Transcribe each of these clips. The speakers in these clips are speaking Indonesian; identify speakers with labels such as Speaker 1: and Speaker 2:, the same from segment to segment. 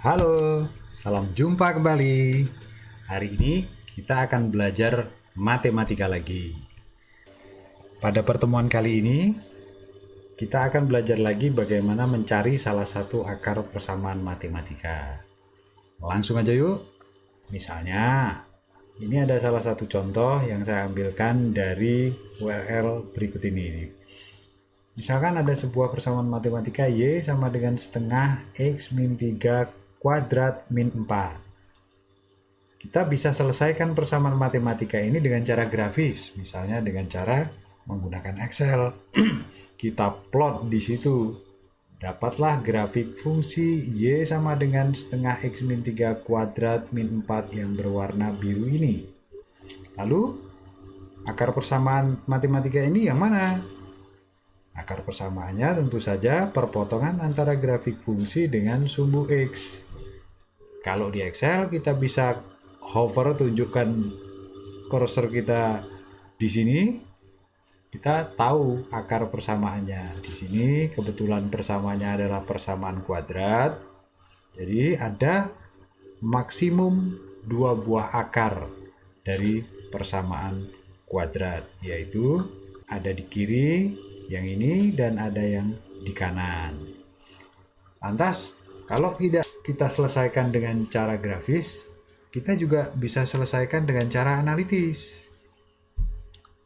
Speaker 1: Halo, salam jumpa kembali. Hari ini kita akan belajar matematika lagi. Pada pertemuan kali ini, kita akan belajar lagi bagaimana mencari salah satu akar persamaan matematika. Langsung aja yuk. Misalnya, ini ada salah satu contoh yang saya ambilkan dari URL berikut ini. Misalkan ada sebuah persamaan matematika Y sama dengan setengah X min 3 kuadrat min 4. Kita bisa selesaikan persamaan matematika ini dengan cara grafis, misalnya dengan cara menggunakan Excel. Kita plot di situ. Dapatlah grafik fungsi Y sama dengan setengah X min 3 kuadrat min 4 yang berwarna biru ini. Lalu, akar persamaan matematika ini yang mana? Akar persamaannya tentu saja perpotongan antara grafik fungsi dengan sumbu X. Kalau di Excel kita bisa hover, tunjukkan cursor kita di sini, kita tahu akar persamaannya. Di sini kebetulan persamaannya adalah persamaan kuadrat. Jadi ada maksimum 2 buah akar dari persamaan kuadrat, yaitu ada di kiri yang ini dan ada yang di kanan. Lantas, kalau tidak kita selesaikan dengan cara grafis, kita juga bisa selesaikan dengan cara analitis.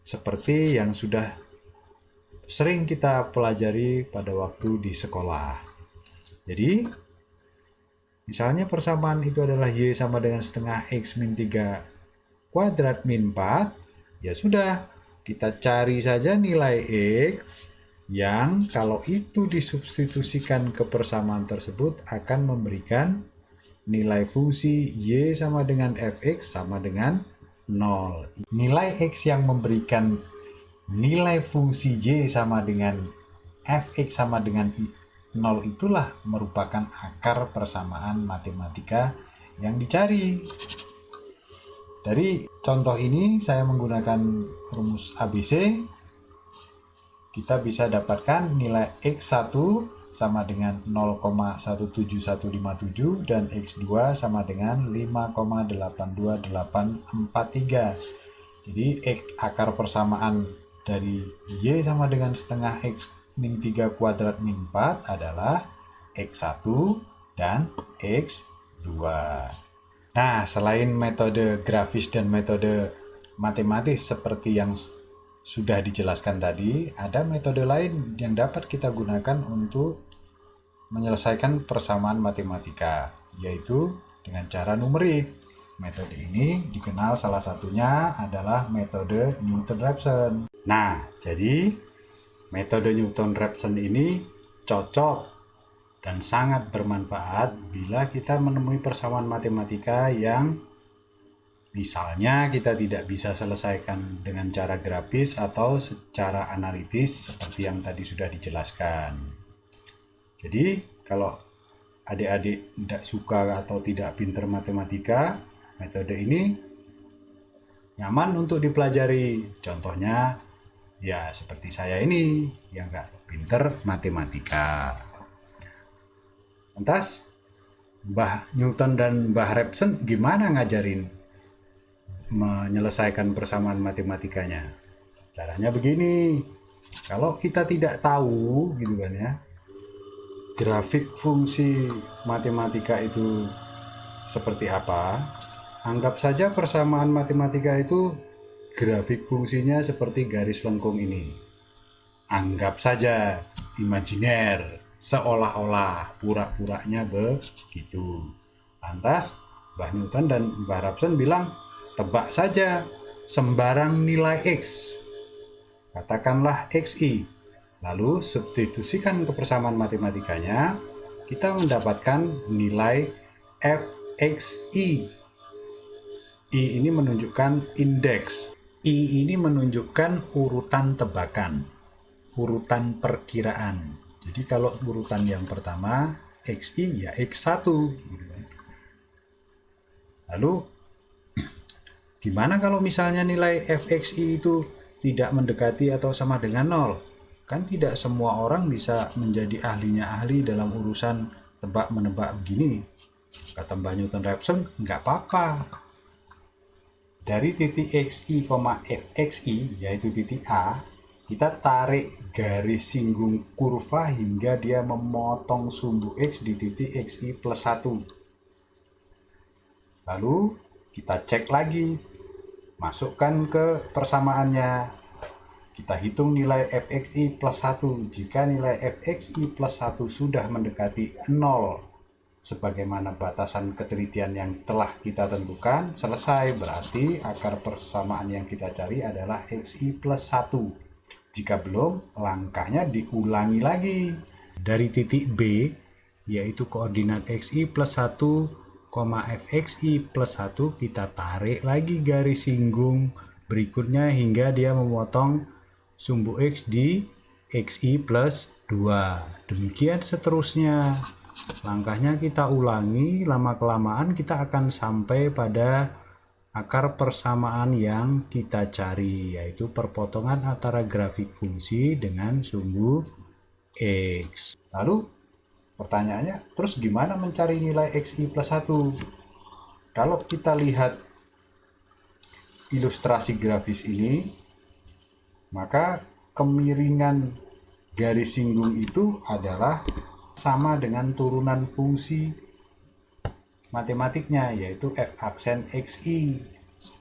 Speaker 1: Seperti yang sudah sering kita pelajari pada waktu di sekolah. Jadi, misalnya persamaan itu adalah Y sama dengan setengah X min 3 kuadrat min 4, ya sudah. Kita cari saja nilai X yang kalau itu disubstitusikan ke persamaan tersebut akan memberikan nilai fungsi Y sama dengan Fx sama dengan 0. Nilai X yang memberikan nilai fungsi Y sama dengan Fx sama dengan 0 itulah merupakan akar persamaan matematika yang dicari. Dari contoh ini saya menggunakan rumus ABC. Kita bisa dapatkan nilai X1 sama dengan 0,17157 dan X2 sama dengan 5,82843. Jadi akar persamaan dari Y sama dengan setengah X min 3 kuadrat min 4 adalah X1 dan X2. Nah, selain metode grafis dan metode matematis seperti yang sudah dijelaskan tadi, ada metode lain yang dapat kita gunakan untuk menyelesaikan persamaan matematika, yaitu dengan cara numerik. Metode ini dikenal salah satunya adalah metode Newton-Raphson. Nah, jadi metode Newton-Raphson ini cocok dan sangat bermanfaat bila kita menemui persamaan matematika yang misalnya kita tidak bisa selesaikan dengan cara grafis atau secara analitis seperti yang tadi sudah dijelaskan. Jadi kalau adik-adik tidak suka atau tidak pintar matematika, metode ini nyaman untuk dipelajari. Contohnya ya seperti saya ini yang nggak pintar matematika. Lantas, Mbah Newton dan Mbah Raphson gimana ngajarin menyelesaikan persamaan matematikanya? Caranya begini, kalau kita tidak tahu gitu kan ya, grafik fungsi matematika itu seperti apa, anggap saja persamaan matematika itu grafik fungsinya seperti garis lengkung ini. Anggap saja imajiner, seolah-olah, pura-puranya begitu. Lantas Mbah Newton dan Mbah Raphson bilang, tebak saja sembarang nilai X, katakanlah XI, lalu substitusikan ke persamaan matematikanya, kita mendapatkan nilai Fxi. I ini menunjukkan indeks, I ini menunjukkan urutan tebakan, urutan perkiraan. Jadi kalau urutan yang pertama XI ya X1 gitu kan. Lalu gimana kalau misalnya nilai Fxi itu tidak mendekati atau sama dengan 0? Kan tidak semua orang bisa menjadi ahlinya ahli dalam urusan tebak-menebak begini. Kata Mbak Newton Raphson, nggak apa-apa. Dari titik xi, fxi, yaitu titik A, kita tarik garis singgung kurva hingga dia memotong sumbu x di titik xi plus 1. Lalu kita cek lagi, masukkan ke persamaannya. Kita hitung nilai fxi plus 1. Jika nilai fxi plus 1 sudah mendekati 0, sebagaimana batasan ketelitian yang telah kita tentukan, selesai. Berarti akar persamaan yang kita cari adalah xi plus 1. Jika belum, langkahnya diulangi lagi. Dari titik B, yaitu koordinat xi plus 1, fxi plus 1, kita tarik lagi garis singgung berikutnya hingga dia memotong sumbu x di xi plus 2. Demikian seterusnya. Langkahnya kita ulangi, lama-kelamaan kita akan sampai pada akar persamaan yang kita cari, yaitu perpotongan antara grafik fungsi dengan sumbu x. Lalu pertanyaannya, terus gimana mencari nilai xi plus 1? Kalau kita lihat ilustrasi grafis ini, maka kemiringan garis singgung itu adalah sama dengan turunan fungsi matematiknya, yaitu f aksen xi.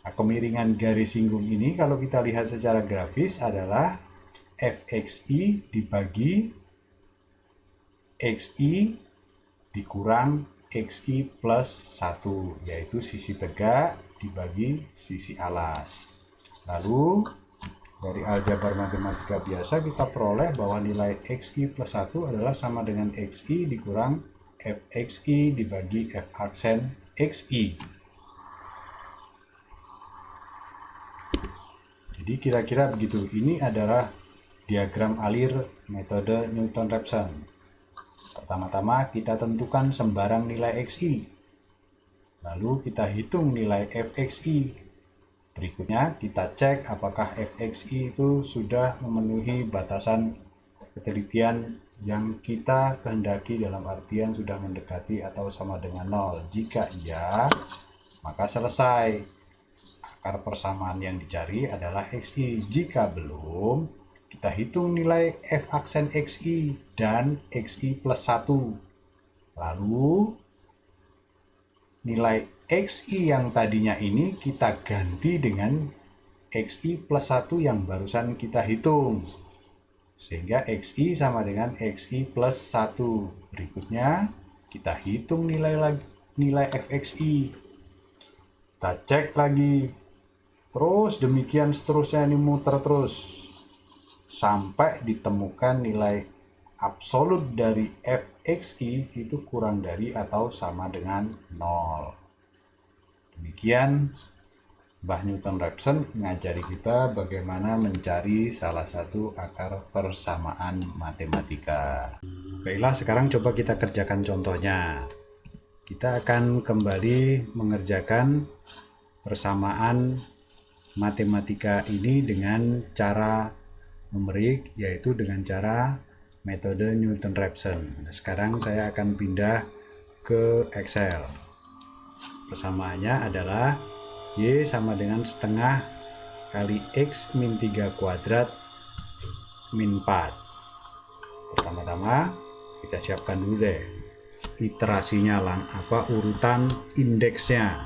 Speaker 1: Nah, kemiringan garis singgung ini kalau kita lihat secara grafis adalah fxi dibagi xi dikurang xi plus 1, yaitu sisi tegak dibagi sisi alas. Lalu dari aljabar matematika biasa kita peroleh bahwa nilai xi plus 1 adalah sama dengan xi dikurang fxi dibagi f aksen xi. Jadi kira-kira begitu. Ini adalah diagram alir metode Newton Raphson. Pertama-tama kita tentukan sembarang nilai xi. Lalu kita hitung nilai fxi. Berikutnya kita cek apakah fxi itu sudah memenuhi batasan ketelitian yang kita kehendaki, dalam artian sudah mendekati atau sama dengan 0. Jika iya, maka selesai. Akar persamaan yang dicari adalah xi. Jika belum, kita hitung nilai f aksen xi dan xi plus 1. Lalu nilai xi yang tadinya ini kita ganti dengan xi plus 1 yang barusan kita hitung, sehingga xi sama dengan xi plus 1. Berikutnya kita hitung nilai fxi, kita cek lagi, terus demikian seterusnya, ini muter terus sampai ditemukan nilai absolut dari fxi itu kurang dari atau sama dengan 0. Demikian Mbah Newton Raphson mengajari kita bagaimana mencari salah satu akar persamaan matematika. Baiklah, sekarang coba kita kerjakan contohnya. Kita akan kembali mengerjakan persamaan matematika ini dengan cara numerik, yaitu dengan cara metode Newton Raphson. Nah, sekarang saya akan pindah ke Excel. Persamaannya adalah y sama dengan setengah kali x min 3 kuadrat min 4. Pertama-tama kita siapkan dulu deh iterasinya, urutan indeksnya.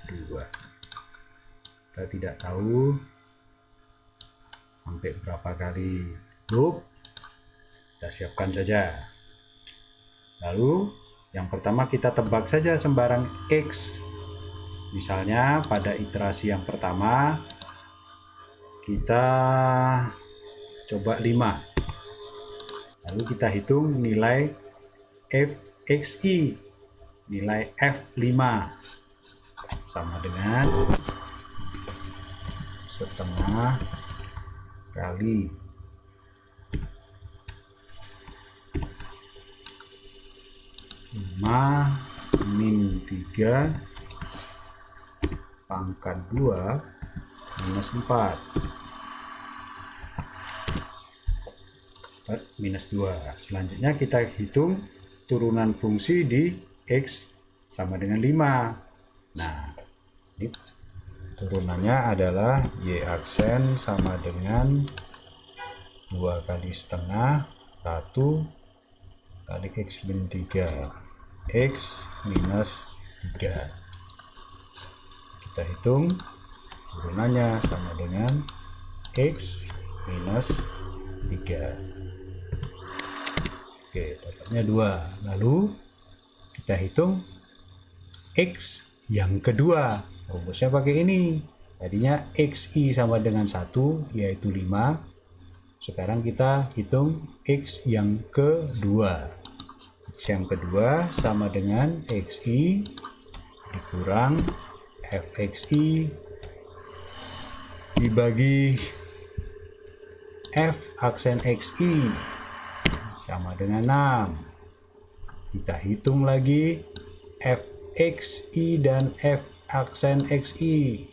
Speaker 1: 2. Kita tidak tahu sampai berapa kali loop, kita siapkan saja. Lalu yang pertama kita tebak saja sembarang x. Misalnya pada iterasi yang pertama kita coba 5. Lalu kita hitung nilai fxi, nilai f5 sama dengan setengah kali min 3 pangkat 2 minus 4 minus 2. Selanjutnya kita hitung turunan fungsi di X sama dengan 5. Nah, ini turunannya adalah Y aksen sama dengan 2 kali setengah 1 kali X min 3 X minus 3. Kita hitung turunannya sama dengan X minus 3. Oke, dapatnya 2. Lalu kita hitung X yang kedua. Rumusnya pakai ini. Tadinya XI sama dengan 1, yaitu 5. Sekarang kita hitung X yang kedua. X yang kedua sama dengan XI dikurang FXI dibagi F aksen XI sama dengan 6. Kita hitung lagi FXI dan F aksen XI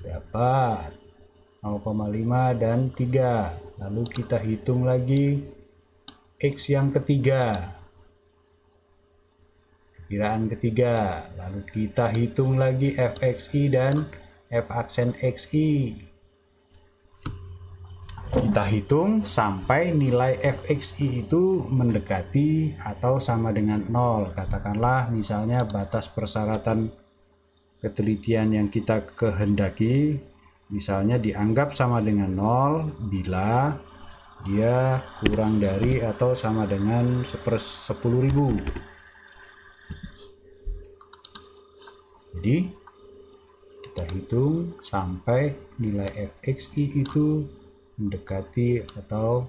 Speaker 1: dapat 0,5 dan 3. Lalu kita hitung lagi X yang ketiga, perkiraan ketiga. Lalu kita hitung lagi FXI dan F aksen XI. Kita hitung sampai nilai fxi itu mendekati atau sama dengan 0. Katakanlah misalnya batas persyaratan ketelitian yang kita kehendaki misalnya dianggap sama dengan 0 bila dia kurang dari atau sama dengan 1/10.000. Jadi kita hitung sampai nilai fxi itu mendekati atau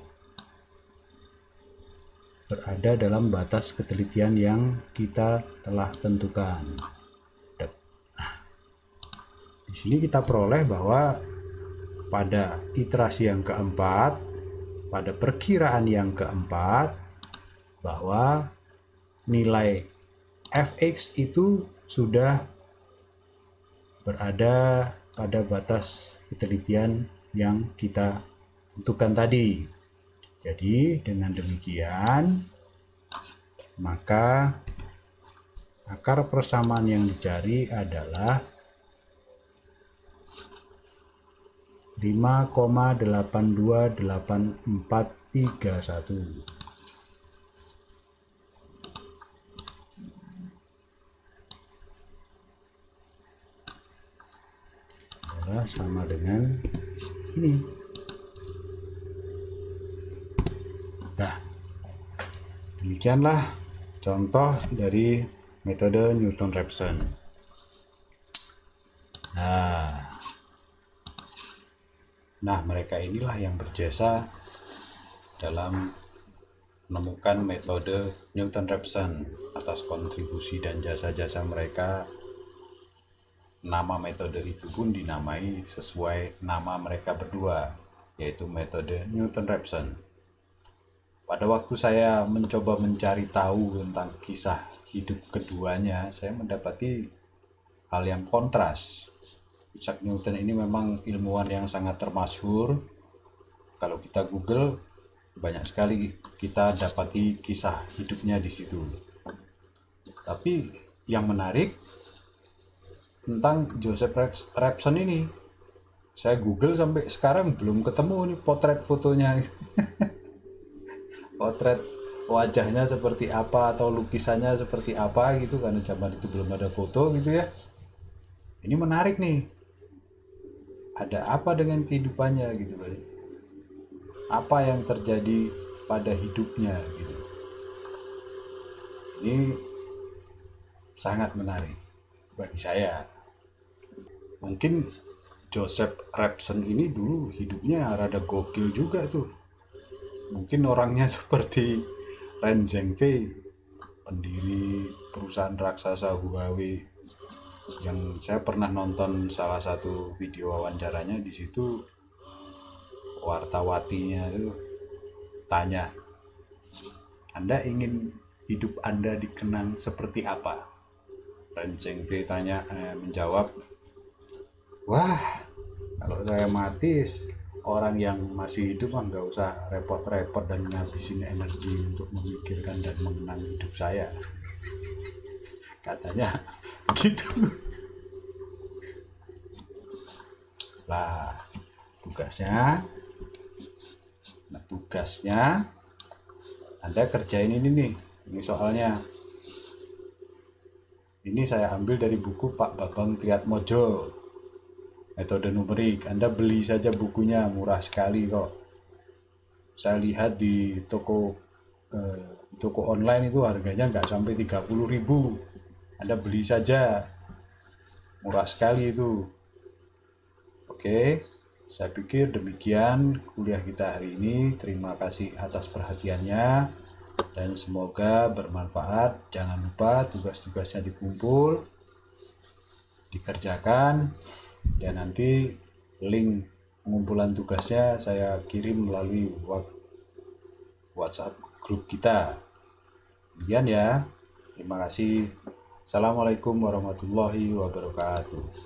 Speaker 1: berada dalam batas ketelitian yang kita telah tentukan. Nah, di sini kita peroleh bahwa pada iterasi yang keempat, pada perkiraan yang keempat, bahwa nilai fx itu sudah berada pada batas ketelitian yang kita tentukan tadi. Jadi dengan demikian maka akar persamaan yang dicari adalah 5,828431. Adalah sama dengan ini. Nah, demikianlah contoh dari metode Newton-Raphson. Nah, mereka inilah yang berjasa dalam menemukan metode Newton-Raphson. Atas kontribusi dan jasa-jasa mereka, nama metode itu pun dinamai sesuai nama mereka berdua, yaitu metode Newton-Raphson. Pada waktu saya mencoba mencari tahu tentang kisah hidup keduanya, saya mendapati hal yang kontras. Isaac Newton ini memang ilmuwan yang sangat termasyhur. Kalau kita Google, banyak sekali kita dapati kisah hidupnya di situ. Tapi yang menarik tentang Joseph Raphson ini, saya Google sampai sekarang belum ketemu nih potret fotonya. Potret wajahnya seperti apa atau lukisannya seperti apa gitu, karena zaman itu belum ada foto gitu ya. Ini menarik nih, ada apa dengan kehidupannya gitu kan, apa yang terjadi pada hidupnya gitu. Ini sangat menarik bagi saya. Mungkin Joseph Raphson ini dulu hidupnya rada gokil juga tuh. Mungkin orangnya seperti Ren Zhengfei, pendiri perusahaan raksasa Huawei, yang saya pernah nonton salah satu video wawancaranya. Di situ wartawatinya itu tanya, Anda ingin hidup Anda dikenang seperti apa? Ren Zhengfei menjawab, wah, kalau saya mati orang yang masih hidup mah nggak usah repot-repot dan ngabisin energi untuk memikirkan dan mengenang hidup saya, katanya gitu lah. Tugasnya Anda kerjain ini nih. Ini soalnya ini saya ambil dari buku Pak Babang Triatmojo, metode numerik. Anda beli saja bukunya, murah sekali kok. Saya lihat di toko online itu harganya nggak sampai 30.000. Anda beli saja, murah sekali itu. Oke, saya pikir demikian kuliah kita hari ini. Terima kasih atas perhatiannya dan semoga bermanfaat. Jangan lupa tugas-tugasnya dikumpul, dikerjakan, dan nanti link pengumpulan tugasnya saya kirim melalui WhatsApp grup kita. Demikian ya. Terima kasih. Assalamualaikum warahmatullahi wabarakatuh.